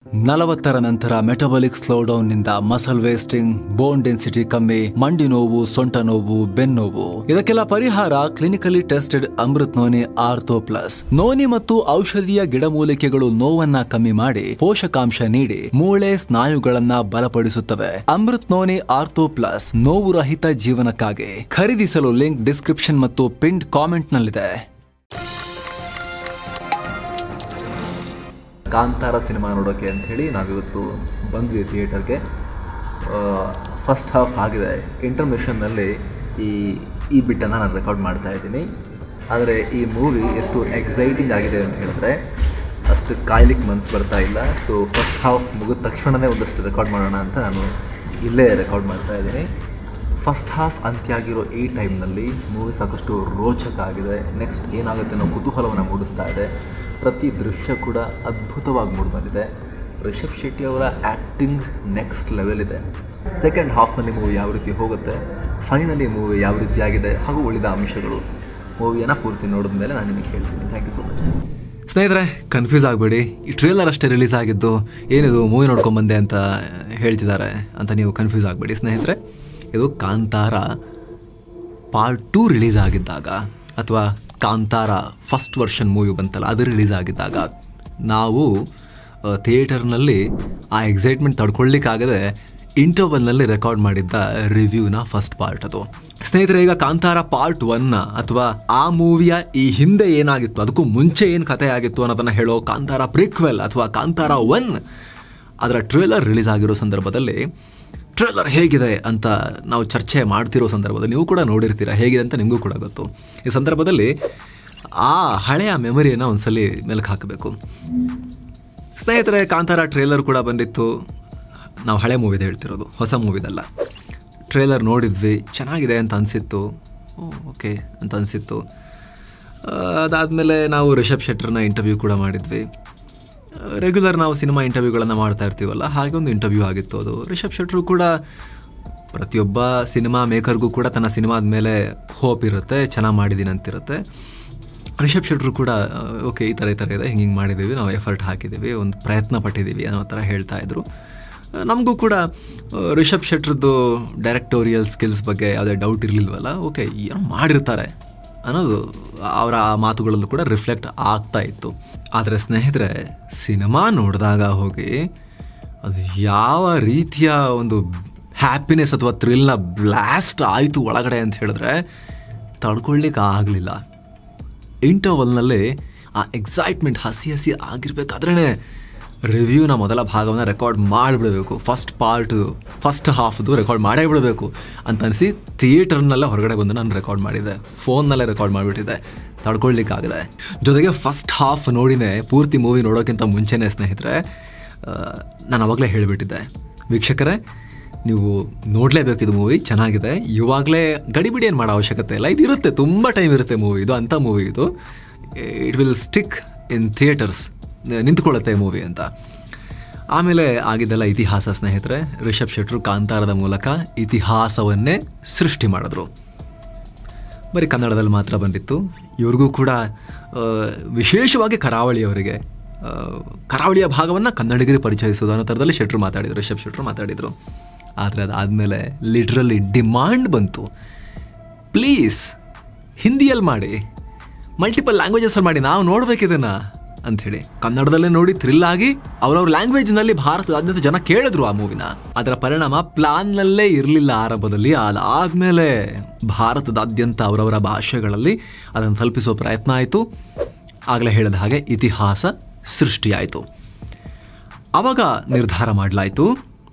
40ರ ನಂತರ metabolic slowdown ನಿಂದ muscle wasting, bone density ಕಮ್ಮಿ, ಮಂಡಿ ನೋವು, ಸೊಂಟ ನೋವು, ಬೆನ್ನೋವು ಇದಕ್ಕೆಲ್ಲ ಪರಿಹಾರ clinically tested Amrit noni ortho plus. Noni ಮತ್ತು ಔಷಧೀಯ ಗಿಡಮೂಲಿಕೆಗಳು ನೋವನ್ನ ಕಮ್ಮಿ ಮಾಡಿ ಪೋಷಕಾಂಶ ನೀಡಿ ಮೂಳೆ ಸ್ನಾಯುಗಳನ್ನ ಬಲಪಡಿಸುತ್ತವೆ. ಅಮೃತ್ ನೋನಿ ಆರ್ಥೋ ಪ್ಲಸ್ ನೋವು ರಹಿತ ಜೀವನಕ್ಕಾಗಿ. ಖರೀದಿಸಲು ಲಿಂಕ್ ಡಿಸ್ಕ್ರಿಪ್ಷನ್ ಮತ್ತು ಪಿನ್ಡ್ ಕಾಮೆಂಟ್ ನಲ್ಲಿದೆ. ಕಾಂತಾರ ಸಿನಿಮಾ ನೋಡೋಕೆ ಅಂತ ಹೇಳಿ ನಾವಿವತ್ತು ಬಂದ್ವಿ ಥಿಯೇಟರ್ಗೆ. ಫಸ್ಟ್ ಹಾಫ್ ಆಗಿದೆ. ಇಂಟರ್ಮಿಷನ್ನಲ್ಲಿ ಈ ಬಿಟ್ಟನ್ನು ನಾನು ರೆಕಾರ್ಡ್ ಮಾಡ್ತಾ ಇದ್ದೀನಿ. ಆದರೆ ಈ ಮೂವಿ ಎಷ್ಟು ಎಕ್ಸೈಟಿಂಗ್ ಆಗಿದೆ ಅಂತ ಹೇಳಿದ್ರೆ ಅಷ್ಟು ಕಾಯ್ಲಿಕ್ಕೆ ಮನಸ್ಸು ಬರ್ತಾ ಇಲ್ಲ. ಸೊ ಫಸ್ಟ್ ಹಾಫ್ ಮುಗಿದ ತಕ್ಷಣವೇ ಒಂದಷ್ಟು ರೆಕಾರ್ಡ್ ಮಾಡೋಣ ಅಂತ ನಾನು ಇಲ್ಲೇ ರೆಕಾರ್ಡ್ ಮಾಡ್ತಾ ಇದ್ದೀನಿ. ಫಸ್ಟ್ ಹಾಫ್ ಅಂತ್ಯ ಆಗಿರೋ ಈ ಟೈಮ್ನಲ್ಲಿ ಮೂವಿ ಸಾಕಷ್ಟು ರೋಚಕ ಆಗಿದೆ. ನೆಕ್ಸ್ಟ್ ಏನಾಗುತ್ತೆ ಅನ್ನೋ ಕುತೂಹಲವನ್ನು ಮೂಡಿಸ್ತಾ ಇದೆ. ಪ್ರತಿ ದೃಶ್ಯ ಕೂಡ ಅದ್ಭುತವಾಗಿ ಮೂಡಿಬಂದಿದೆ. ರಿಷಬ್ ಶೆಟ್ಟಿ ಅವರ ಆ್ಯಕ್ಟಿಂಗ್ ನೆಕ್ಸ್ಟ್ ಲೆವೆಲ್ ಇದೆ. ಸೆಕೆಂಡ್ ಹಾಫ್ನಲ್ಲಿ ಮೂವಿ ಯಾವ ರೀತಿ ಹೋಗುತ್ತೆ, ಫೈನಲಿ ಮೂವಿ ಯಾವ ರೀತಿ ಆಗಿದೆ ಹಾಗೂ ಉಳಿದ ಅಂಶಗಳು ಮೂವಿಯನ್ನು ಪೂರ್ತಿ ನೋಡಿದ ಮೇಲೆ ನಾನು ನಿಮಗೆ ಹೇಳ್ತೀನಿ. Thank you so much. ಸ್ನೇಹಿತರೆ, ಕನ್ಫ್ಯೂಸ್ ಆಗಬೇಡಿ. ಈ ಟ್ರೇಲರ್ ಅಷ್ಟೇ ರಿಲೀಸ್ ಆಗಿದ್ದು, ಏನಿದು ಮೂವಿ ನೋಡ್ಕೊಂಬಂದೆ ಅಂತ ಹೇಳ್ತಿದ್ದಾರೆ ಅಂತ ನೀವು ಕನ್ಫ್ಯೂಸ್ ಆಗಬೇಡಿ ಸ್ನೇಹಿತರೆ. ಇದು ಕಾಂತಾರ ಪಾರ್ಟ್ 2 ರಿಲೀಸ್ ಆಗಿದ್ದಾಗ ಅಥವಾ ಕಾಂತಾರ ಫಸ್ಟ್ ವರ್ಷನ್ ಮೂವಿ ಬಂತಲ್ಲ ಅದು ರಿಲೀಸ್ ಆಗಿದ್ದಾಗ ನಾವು ಥಿಯೇಟರ್ನಲ್ಲಿ ಆ ಎಕ್ಸೈಟ್ಮೆಂಟ್ ತಡ್ಕೊಳ್ಳಿಕ್ಕಾಗದೆ ಇಂಟರ್ವಲ್ನಲ್ಲಿ ರೆಕಾರ್ಡ್ ಮಾಡಿದ್ದ ರಿವ್ಯೂನ ಫಸ್ಟ್ ಪಾರ್ಟ್ ಅದು. ಸ್ನೇಹಿತರೆ, ಈಗ ಕಾಂತಾರ ಪಾರ್ಟ್ 1 ಅಥವಾ ಆ ಮೂವಿಯ ಈ ಹಿಂದೆ ಏನಾಗಿತ್ತು, ಅದಕ್ಕೂ ಮುಂಚೆ ಏನು ಕಥೆ ಆಗಿತ್ತು ಅನ್ನೋದನ್ನು ಹೇಳೋ ಕಾಂತಾರ ಪ್ರಿಕ್ವೆಲ್ ಅಥವಾ ಕಾಂತಾರ 1 ಅದರ ಟ್ರೇಲರ್ ರಿಲೀಸ್ ಆಗಿರೋ ಸಂದರ್ಭದಲ್ಲಿ ಟ್ರೇಲರ್ ಹೇಗಿದೆ ಅಂತ ನಾವು ಚರ್ಚೆ ಮಾಡ್ತಿರೋ ಸಂದರ್ಭದಲ್ಲಿ ನೀವು ಕೂಡ ನೋಡಿರ್ತೀರ, ಹೇಗಿದೆ ಅಂತ ನಿಮಗೂ ಕೂಡ ಗೊತ್ತು. ಈ ಸಂದರ್ಭದಲ್ಲಿ ಆ ಹಳೆಯ ಮೆಮೊರಿಯನ್ನು ಒಂದ್ಸಲಿ ಮೆಲುಕು ಹಾಕಬೇಕು. ಸ್ನೇಹಿತರೆ, ಕಾಂತಾರ ಟ್ರೇಲರ್ ಕೂಡ ಬಂದಿತ್ತು. ನಾವು ಹಳೆ ಮೂವಿದು ಹೇಳ್ತಿರೋದು, ಹೊಸ ಮೂವಿದಲ್ಲ. ಟ್ರೇಲರ್ ನೋಡಿದ್ವಿ, ಚೆನ್ನಾಗಿದೆ ಅಂತ ಅನಿಸಿತ್ತು. ಓಕೆ ಅಂತ ಅನಿಸಿತ್ತು. ಅದಾದಮೇಲೆ ನಾವು ರಿಷಬ್ ಶೆಟ್ಟರ್ನ ಇಂಟರ್ವ್ಯೂ ಕೂಡ ಮಾಡಿದ್ವಿ. ರೆಗ್ಯುಲರ್ ನಾವು ಸಿನಿಮಾ ಇಂಟರ್ವ್ಯೂಗಳನ್ನು ಮಾಡ್ತಾ ಇರ್ತೀವಲ್ಲ, ಹಾಗೆ ಒಂದು ಇಂಟರ್ವ್ಯೂ ಆಗಿತ್ತು ಅದು. ರಿಷಬ್ ಶೆಟ್ಟರು ಕೂಡ ಪ್ರತಿಯೊಬ್ಬ ಸಿನಿಮಾ ಮೇಕರ್ಗೂ ಕೂಡ ತನ್ನ ಸಿನಿಮಾದ ಮೇಲೆ ಹೋಪ್ ಇರುತ್ತೆ, ಚೆನ್ನಾಗಿ ಮಾಡಿದ್ದೀನಿ ಅಂತಿರುತ್ತೆ. ರಿಷಬ್ ಶೆಟ್ಟರು ಕೂಡ ಓಕೆ ಈ ಥರ ಇದೆ, ಹಿಂಗೆ ಮಾಡಿದ್ದೀವಿ, ನಾವು ಎಫರ್ಟ್ ಹಾಕಿದ್ದೀವಿ, ಒಂದು ಪ್ರಯತ್ನ ಪಟ್ಟಿದ್ದೀವಿ ಅನ್ನೋ ಥರ ಹೇಳ್ತಾ ಇದ್ರು. ನಮಗೂ ಕೂಡ ರಿಷಬ್ ಶೆಟ್ರದ್ದು ಡೈರೆಕ್ಟೋರಿಯಲ್ ಸ್ಕಿಲ್ಸ್ ಬಗ್ಗೆ ಯಾವುದೇ ಡೌಟ್ ಇರಲಿಲ್ವಲ್ಲ. ಓಕೆ ಏನೋ ಮಾಡಿರ್ತಾರೆ ಅನ್ನೋದು ಅವರ ಆ ಮಾತುಗಳಲ್ಲೂ ಕೂಡ ರಿಫ್ಲೆಕ್ಟ್ ಆಗ್ತಾ ಇತ್ತು. ಆದರೆ ಸ್ನೇಹಿತರೆ, ಸಿನಿಮಾ ನೋಡಿದಾಗ ಹೋಗಿ ಅದು ಯಾವ ರೀತಿಯ ಒಂದು ಹ್ಯಾಪಿನೆಸ್ ಅಥವಾ ಥ್ರಿಲ್ನ ಬ್ಲಾಸ್ಟ್ ಆಯಿತು ಒಳಗಡೆ ಅಂತ ಹೇಳಿದ್ರೆ ತಡ್ಕೊಳ್ಳಿಕ್ಕೆ ಆಗಲಿಲ್ಲ. ಇಂಟರ್ವಲ್ನಲ್ಲಿ ಆ ಎಕ್ಸೈಟ್ಮೆಂಟ್ ಹಸಿ ಆಗಿರಬೇಕಾದ್ರೇ ರಿವ್ಯೂನ ಮೊದಲ ಭಾಗವನ್ನು ರೆಕಾರ್ಡ್ ಮಾಡಿಬಿಡಬೇಕು. ಫಸ್ಟ್ ಹಾಫ್ದು ರೆಕಾರ್ಡ್ ಮಾಡೇ ಬಿಡಬೇಕು ಅಂತ ಅನಿಸಿ ಥಿಯೇಟರ್ನಲ್ಲೇ ಹೊರಗಡೆ ಬಂದು ನಾನು ರೆಕಾರ್ಡ್ ಮಾಡಿದ್ದೆ, ಫೋನ್ನಲ್ಲೇ ರೆಕಾರ್ಡ್ ಮಾಡಿಬಿಟ್ಟಿದ್ದೆ. ತಡ್ಕೊಳ್ಳಿಕ್ಕಾಗಿದೆ. ಜೊತೆಗೆ ಫಸ್ಟ್ ಹಾಫ್ ನೋಡಿನೇ ಪೂರ್ತಿ ಮೂವಿ ನೋಡೋಕ್ಕಿಂತ ಮುಂಚೆನೇ ಸ್ನೇಹಿತರೆ ನಾನು ಅವಾಗಲೇ ಹೇಳಿಬಿಟ್ಟಿದ್ದೆ, ವೀಕ್ಷಕರೇ ನೀವು ನೋಡಲೇಬೇಕು, ಇದು ಮೂವಿ ಚೆನ್ನಾಗಿದೆ, ಇವಾಗಲೇ ಗಡಿಬಿಡಿ ಏನು ಮಾಡೋ ಅವಶ್ಯಕತೆ ಇಲ್ಲ, ಇದು ಇರುತ್ತೆ, ತುಂಬ ಟೈಮ್ ಇರುತ್ತೆ ಮೂವಿ ಇದು, ಅಂಥ ಮೂವಿ ಇದು, it will stick in theatres, ನಿಂತ್ಕೊಳ್ಳುತ್ತೆ ಮೂವಿ ಅಂತ. ಆಮೇಲೆ ಆಗಿದ್ದೆಲ್ಲ ಇತಿಹಾಸ ಸ್ನೇಹಿತರೆ. ರಿಷಬ್ ಶೆಟ್ಟರು ಕಾಂತಾರದ ಮೂಲಕ ಇತಿಹಾಸವನ್ನೇ ಸೃಷ್ಟಿ ಮಾಡಿದ್ರು. ಬರೀ ಕನ್ನಡದಲ್ಲಿ ಮಾತ್ರ ಬಂದಿತ್ತು. ಇವ್ರಿಗೂ ಕೂಡ ವಿಶೇಷವಾಗಿ ಕರಾವಳಿಯವರಿಗೆ ಕರಾವಳಿಯ ಭಾಗವನ್ನು ಕನ್ನಡಿಗರಿಗೆ ಪರಿಚಯಿಸೋದು ಅನ್ನೋ ಥರದಲ್ಲಿ ರಿಷಬ್ ಶೆಟ್ಟರು ಮಾತಾಡಿದರು. ಆದರೆ ಅದಾದಮೇಲೆ ಲಿಟ್ರಲಿ ಡಿಮಾಂಡ್ ಬಂತು, ಪ್ಲೀಸ್ ಹಿಂದಿಯಲ್ಲಿ ಮಾಡಿ, ಮಲ್ಟಿಪಲ್ ಲ್ಯಾಂಗ್ವೇಜಸಲ್ಲಿ ಮಾಡಿ, ನಾವು ನೋಡ್ಬೇಕಿದನ್ನು ಅಂಥೇಳಿ. ಕನ್ನಡದಲ್ಲೇ ನೋಡಿ ಥ್ರಿಲ್ ಆಗಿ ಅವ್ರವ್ರ ಲ್ಯಾಂಗ್ವೇಜ್ನಲ್ಲಿ ಭಾರತದಾದ್ಯಂತ ಜನ ಕೇಳಿದ್ರು ಆ ಮೂವಿನ. ಅದರ ಪರಿಣಾಮ ಪ್ಲಾನ್ನಲ್ಲೇ ಇರಲಿಲ್ಲ ಆರಂಭದಲ್ಲಿ. ಅದಾದಮೇಲೆ ಭಾರತದಾದ್ಯಂತ ಅವರವರ ಭಾಷೆಗಳಲ್ಲಿ ಅದನ್ನು ತಲುಪಿಸುವ ಪ್ರಯತ್ನ ಆಯಿತು. ಆಗಲೇ ಹೇಳಿದ ಹಾಗೆ ಇತಿಹಾಸ ಸೃಷ್ಟಿಯಾಯಿತು. ಆವಾಗ ನಿರ್ಧಾರ ಮಾಡಲಾಯಿತು,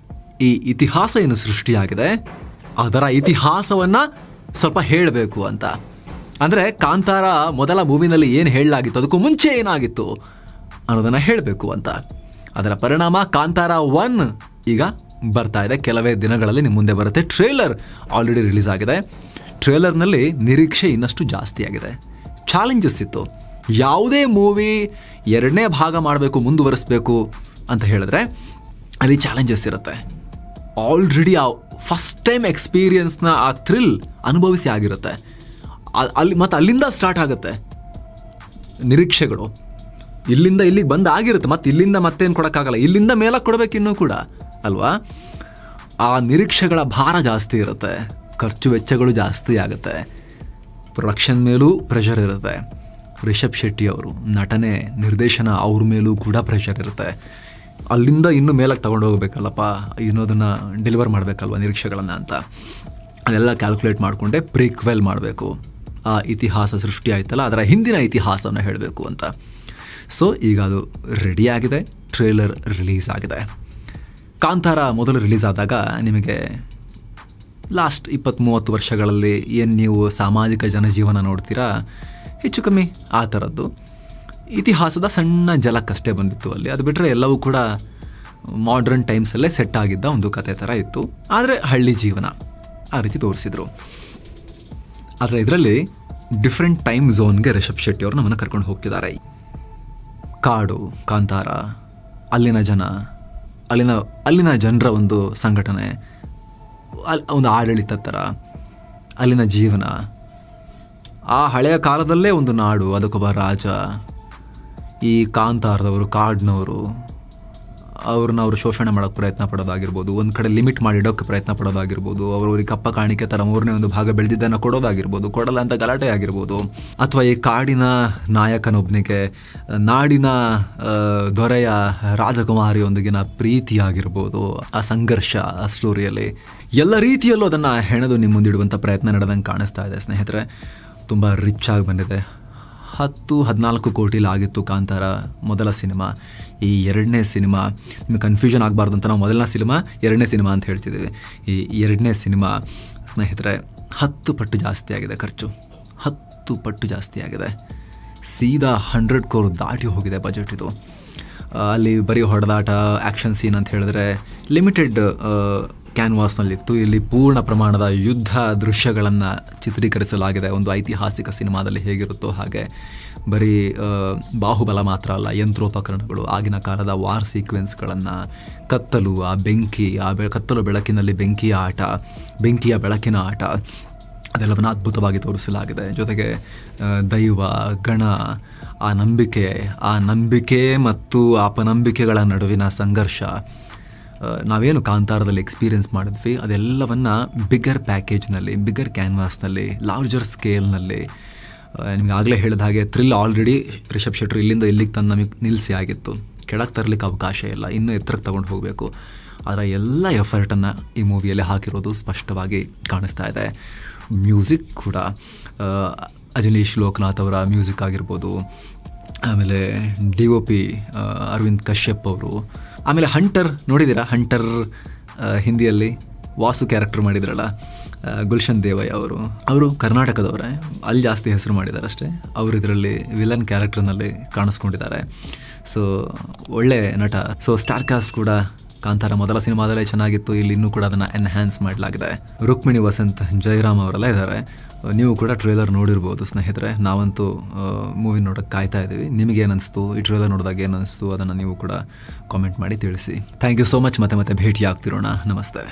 ಈ ಇತಿಹಾಸ ಏನು ಸೃಷ್ಟಿಯಾಗಿದೆ ಅದರ ಇತಿಹಾಸವನ್ನು ಸ್ವಲ್ಪ ಹೇಳಬೇಕು ಅಂತ. ಅಂದರೆ ಕಾಂತಾರ ಮೊದಲ ಮೂವಿನಲ್ಲಿ ಏನು ಹೇಳಲಾಗಿತ್ತು, ಅದಕ್ಕೂ ಮುಂಚೆ ಏನಾಗಿತ್ತು ಅನ್ನೋದನ್ನು ಹೇಳಬೇಕು ಅಂತ. ಅದರ ಪರಿಣಾಮ ಕಾಂತಾರ 1 ಈಗ ಬರ್ತಾ ಇದೆ, ಕೆಲವೇ ದಿನಗಳಲ್ಲಿ ನಿಮ್ಮ ಮುಂದೆ ಬರುತ್ತೆ. ಟ್ರೇಲರ್ ಆಲ್ರೆಡಿ ರಿಲೀಸ್ ಆಗಿದೆ. ಟ್ರೇಲರ್ನಲ್ಲಿ ನಿರೀಕ್ಷೆ ಇನ್ನಷ್ಟು ಜಾಸ್ತಿ ಆಗಿದೆ. ಚಾಲೆಂಜಸ್ ಇತ್ತು. ಯಾವುದೇ ಮೂವಿ 2ನೇ ಭಾಗ ಮಾಡಬೇಕು, ಮುಂದುವರಿಸಬೇಕು ಅಂತ ಹೇಳಿದ್ರೆ ಅಲ್ಲಿ ಚಾಲೆಂಜಸ್ ಇರುತ್ತೆ. ಆಲ್ರೆಡಿ ಆ ಫಸ್ಟ್ ಟೈಮ್ ಎಕ್ಸ್ಪೀರಿಯನ್ಸ್ನ ಆ ಥ್ರಿಲ್ ಅನುಭವಿಸಿ ಆಗಿರುತ್ತೆ. ಅಲ್ಲಿಂದ ಸ್ಟಾರ್ಟ್ ಆಗುತ್ತೆ ನಿರೀಕ್ಷೆಗಳು. ಇಲ್ಲಿಂದ ಇಲ್ಲಿಗೆ ಬಂದು ಆಗಿರುತ್ತೆ, ಮತ್ತು ಇಲ್ಲಿಂದ ಮತ್ತೇನು ಕೊಡೋಕ್ಕಾಗಲ್ಲ, ಇಲ್ಲಿಂದ ಮೇಲಕ್ಕೆ ಕೊಡಬೇಕು ಇನ್ನೂ ಕೂಡ ಅಲ್ವಾ. ಆ ನಿರೀಕ್ಷೆಗಳ ಭಾರ ಜಾಸ್ತಿ ಇರುತ್ತೆ, ಖರ್ಚು ವೆಚ್ಚಗಳು ಜಾಸ್ತಿ ಆಗುತ್ತೆ, ಪ್ರೊಡಕ್ಷನ್ ಮೇಲೂ ಪ್ರೆಷರ್ ಇರುತ್ತೆ. ರಿಷಬ್ ಶೆಟ್ಟಿ ಅವರು ನಟನೆ ನಿರ್ದೇಶನ ಅವ್ರ ಮೇಲೂ ಕೂಡ ಪ್ರೆಷರ್ ಇರುತ್ತೆ. ಅಲ್ಲಿಂದ ಇನ್ನೂ ಮೇಲಕ್ಕೆ ತಗೊಂಡು ಹೋಗ್ಬೇಕಲ್ಲಪ್ಪ, ಇನ್ನೋದನ್ನು ಡೆಲಿವರ್ ಮಾಡಬೇಕಲ್ವ ನಿರೀಕ್ಷೆಗಳನ್ನು ಅಂತ. ಅದೆಲ್ಲ ಕ್ಯಾಲ್ಕುಲೇಟ್ ಮಾಡಿಕೊಂಡೆ ಪ್ರೀಕ್ವೆಲ್ ಮಾಡಬೇಕು. ಆ ಇತಿಹಾಸ ಸೃಷ್ಟಿ ಆಯ್ತಲ್ಲ, ಅದರ ಹಿಂದಿನ ಇತಿಹಾಸನ ಹೇಳಬೇಕು ಅಂತ. ಸೊ ಈಗ ಅದು ರೆಡಿಯಾಗಿದೆ, ಟ್ರೇಲರ್ ರಿಲೀಸ್ ಆಗಿದೆ. ಕಾಂತಾರ ಮೊದಲು ರಿಲೀಸ್ ಆದಾಗ ನಿಮಗೆ ಲಾಸ್ಟ್ 20-30 ವರ್ಷಗಳಲ್ಲಿ ಏನು ನೀವು ಸಾಮಾಜಿಕ ಜನಜೀವನ ನೋಡ್ತೀರಾ, ಹೆಚ್ಚು ಕಮ್ಮಿ ಆ ಥರದ್ದು ಇತಿಹಾಸದ ಸಣ್ಣ ಜಲಕ್ಕಷ್ಟೇ ಬಂದಿತ್ತು ಅಲ್ಲಿ. ಅದು ಬಿಟ್ಟರೆ ಎಲ್ಲವೂ ಕೂಡ ಮಾಡ್ರನ್ ಟೈಮ್ಸಲ್ಲೇ ಸೆಟ್ ಆಗಿದ್ದ ಒಂದು ಕತೆ ಥರ ಇತ್ತು, ಆದರೆ ಹಳ್ಳಿ ಜೀವನ ಆ ರೀತಿ ತೋರಿಸಿದ್ರು. ಆದರೆ ಇದರಲ್ಲಿ ಡಿಫ್ರೆಂಟ್ ಟೈಮ್ ಝೋನ್ಗೆ ರಿಷಬ್ ಶೆಟ್ಟಿ ಅವರು ನಮ್ಮನ್ನು ಕರ್ಕೊಂಡು ಹೋಗ್ತಿದ್ದಾರೆ. ಕಾಡು, ಕಾಂತಾರ, ಅಲ್ಲಿನ ಜನ, ಅಲ್ಲಿನ ಜನರ ಒಂದು ಸಂಘಟನೆ, ಒಂದು ಆಡಳಿತ ಥರ, ಅಲ್ಲಿನ ಜೀವನ, ಆ ಹಳೆಯ ಕಾಲದಲ್ಲೇ ಒಂದು ನಾಡು, ಅದಕ್ಕೊಬ್ಬ ರಾಜ, ಈ ಕಾಂತಾರದವರು, ಕಾಡಿನವರು, ಅವ್ರು ಶೋಷಣೆ ಮಾಡೋಕ್ಕೆ ಪ್ರಯತ್ನ ಪಡೋದಾಗಿರ್ಬೋದು, ಒಂದು ಕಡೆ ಲಿಮಿಟ್ ಮಾಡಿಡೋಕ್ಕೆ ಪ್ರಯತ್ನ ಪಡೋದಾಗಿರ್ಬೋದು, ಅವ್ರಿಗೆ ಕಪ್ಪ ಕಾಣಿಕೆ ಥರ 3ನೇ ಒಂದು ಭಾಗ ಬೆಳೆದಿದ್ದನ್ನು ಕೊಡೋದಾಗಿರ್ಬೋದು, ಕೊಡಲ್ಲ ಅಂತ ಗಲಾಟೆ ಆಗಿರ್ಬೋದು, ಅಥವಾ ಈ ಕಾಡಿನ ನಾಯಕನೊಬ್ಬನಿಗೆ ನಾಡಿನ ದೊರೆಯ ರಾಜಕುಮಾರಿಯೊಂದಿಗಿನ ಪ್ರೀತಿಯಾಗಿರ್ಬೋದು, ಆ ಸಂಘರ್ಷ ಆ ಸ್ಟೋರಿಯಲ್ಲಿ ಎಲ್ಲ ರೀತಿಯಲ್ಲೂ ಅದನ್ನು ಹೆಣೆದು ನಿಮ್ಮ ಮುಂದಿಡುವಂಥ ಪ್ರಯತ್ನ ನಡೆದಂಗೆ ಕಾಣಿಸ್ತಾ ಇದೆ ಸ್ನೇಹಿತರೆ. ತುಂಬ ರಿಚ್ ಆಗಿ ಬಂದಿದೆ. 10-14 ಕೋಟಿಲಿ ಆಗಿತ್ತು ಕಾಂತಾರ ಮೊದಲ ಸಿನಿಮಾ. ಈ ಎರಡನೇ ಸಿನಿಮಾ ನಿಮಗೆ ಕನ್ಫ್ಯೂಷನ್ ಆಗಬಾರ್ದು ಅಂತ ನಾವು ಮೊದಲನೇ ಸಿನಿಮಾ, ಎರಡನೇ ಸಿನಿಮಾ ಅಂತ ಹೇಳ್ತಿದ್ದೀವಿ. ಈ ಎರಡನೇ ಸಿನಿಮಾ ಸ್ನೇಹಿತರೆ 10 ಪಟ್ಟು ಜಾಸ್ತಿ ಆಗಿದೆ ಖರ್ಚು, 10 ಪಟ್ಟು ಜಾಸ್ತಿ ಆಗಿದೆ. ಸೀದಾ 100 crore ದಾಟಿ ಹೋಗಿದೆ ಬಜೆಟ್ ಇದು. ಅಲ್ಲಿ ಬರೀ ಹೊಡೆದಾಟ, ಆ್ಯಕ್ಷನ್ ಸೀನ್ ಅಂತ ಹೇಳಿದ್ರೆ ಲಿಮಿಟೆಡ್ ಕ್ಯಾನ್ವಾಸ್ನಲ್ಲಿತ್ತು. ಇಲ್ಲಿ ಪೂರ್ಣ ಪ್ರಮಾಣದ ಯುದ್ಧ ದೃಶ್ಯಗಳನ್ನು ಚಿತ್ರೀಕರಿಸಲಾಗಿದೆ. ಒಂದು ಐತಿಹಾಸಿಕ ಸಿನಿಮಾದಲ್ಲಿ ಹೇಗಿರುತ್ತೋ ಹಾಗೆ ಬರೀ ಬಾಹುಬಲ ಮಾತ್ರ ಅಲ್ಲ, ಯಂತ್ರೋಪಕರಣಗಳು, ಆಗಿನ ಕಾಲದ ವಾರ್ ಸೀಕ್ವೆನ್ಸ್ಗಳನ್ನು, ಕತ್ತಲು, ಆ ಬೆಂಕಿ, ಕತ್ತಲು ಬೆಳಕಿನಲ್ಲಿ ಬೆಂಕಿಯ ಬೆಳಕಿನ ಆಟ, ಅದೆಲ್ಲವನ್ನು ಅದ್ಭುತವಾಗಿ ತೋರಿಸಲಾಗಿದೆ. ಜೊತೆಗೆ ದೈವ, ಗಣ, ಆ ನಂಬಿಕೆ ಮತ್ತು ಅಪನಂಬಿಕೆಗಳ ನಡುವಿನ ಸಂಘರ್ಷ, ನಾವೇನು ಕಾಂತಾರದಲ್ಲಿ ಎಕ್ಸ್ಪೀರಿಯೆನ್ಸ್ ಮಾಡಿದ್ವಿ ಅದೆಲ್ಲವನ್ನು ಬಿಗ್ಗರ್ ಪ್ಯಾಕೇಜ್ನಲ್ಲಿ, ಬಿಗ್ಗರ್ ಕ್ಯಾನ್ವಾಸ್ನಲ್ಲಿ, ಲಾರ್ಜರ್ ಸ್ಕೇಲ್ನಲ್ಲಿ, ನಿಮ್ಗೆ ಆಗಲೇ ಹೇಳಿದ ಹಾಗೆ ಥ್ರಿಲ್ ಆಲ್ರೆಡಿ ರಿಷಬ್ ಶೆಟ್ಟಿ ಇಲ್ಲಿಂದ ಇಲ್ಲಿಗೆ ತಂದು ನಮಗೆ ನಿಲ್ಲಿಸಿ ಆಗಿತ್ತು. ಕೆಳಗೆ ತರಲಿಕ್ಕೆ ಅವಕಾಶ ಇಲ್ಲ, ಇನ್ನೂ ಎತ್ತರಕ್ಕೆ ತಗೊಂಡು ಹೋಗಬೇಕು. ಅದರ ಎಲ್ಲ ಎಫರ್ಟನ್ನು ಈ ಮೂವಿಯಲ್ಲಿ ಹಾಕಿರೋದು ಸ್ಪಷ್ಟವಾಗಿ ಕಾಣಿಸ್ತಾ ಇದೆ. ಮ್ಯೂಸಿಕ್ ಕೂಡ ಅಜನೀಶ್ ಲೋಕನಾಥ್ ಅವರ ಮ್ಯೂಸಿಕ್ ಆಗಿರ್ಬೋದು, ಆಮೇಲೆ DOP ಅರವಿಂದ್ ಕಶ್ಯಪ್ ಅವರು, ಆಮೇಲೆ ಹಂಟರ್ ನೋಡಿದ್ದೀರಾ, ಹಂಟರ್ ಹಿಂದಿಯಲ್ಲಿ ವಾಸು ಕ್ಯಾರೆಕ್ಟರ್ ಮಾಡಿದ್ರಲ್ಲ ಗುಲ್ಶನ್ ದೇವಯ್ಯ ಅವರು ಕರ್ನಾಟಕದವರೇ, ಅಲ್ಲಿ ಜಾಸ್ತಿ ಹೆಸರು ಮಾಡಿದ್ದಾರೆ ಅಷ್ಟೇ. ಅವರು ಇದರಲ್ಲಿ ವಿಲನ್ ಕ್ಯಾರೆಕ್ಟರ್ನಲ್ಲಿ ಕಾಣಿಸ್ಕೊಂಡಿದ್ದಾರೆ. ಸೊ ಒಳ್ಳೆ ನಟ. ಸೊ ಸ್ಟಾರ್ ಕಾಸ್ಟ್ ಕೂಡ ಕಾಂತಾರ ಮೊದಲ ಸಿನಿಮಾದಲ್ಲೇ ಚೆನ್ನಾಗಿತ್ತು, ಇಲ್ಲಿ ಇನ್ನೂ ಕೂಡ ಅದನ್ನು ಎನ್ಹ್ಯಾನ್ಸ್ ಮಾಡಲಾಗಿದೆ. ರುಕ್ಮಿಣಿ ವಸಂತ್, ಜಯರಾಮ್ ಅವರೆಲ್ಲ ಇದ್ದಾರೆ. ನೀವು ಕೂಡ ಟ್ರೇಲರ್ ನೋಡಿರ್ಬೋದು ಸ್ನೇಹಿತರೆ. ನಾವಂತೂ ಮೂವಿ ನೋಡೋಕ್ಕೆ ಕಾಯ್ತಾ ಇದ್ದೀವಿ. ನಿಮಗೇನಿಸ್ತು, ಈ ಟ್ರೇಲರ್ ನೋಡಿದಾಗ ಏನಿಸ್ತು ಅದನ್ನು ನೀವು ಕೂಡ ಕಾಮೆಂಟ್ ಮಾಡಿ ತಿಳಿಸಿ. Thank you so much. ಮತ್ತೆ ಭೇಟಿ ಆಗ್ತಿರೋಣ. ನಮಸ್ತೆ.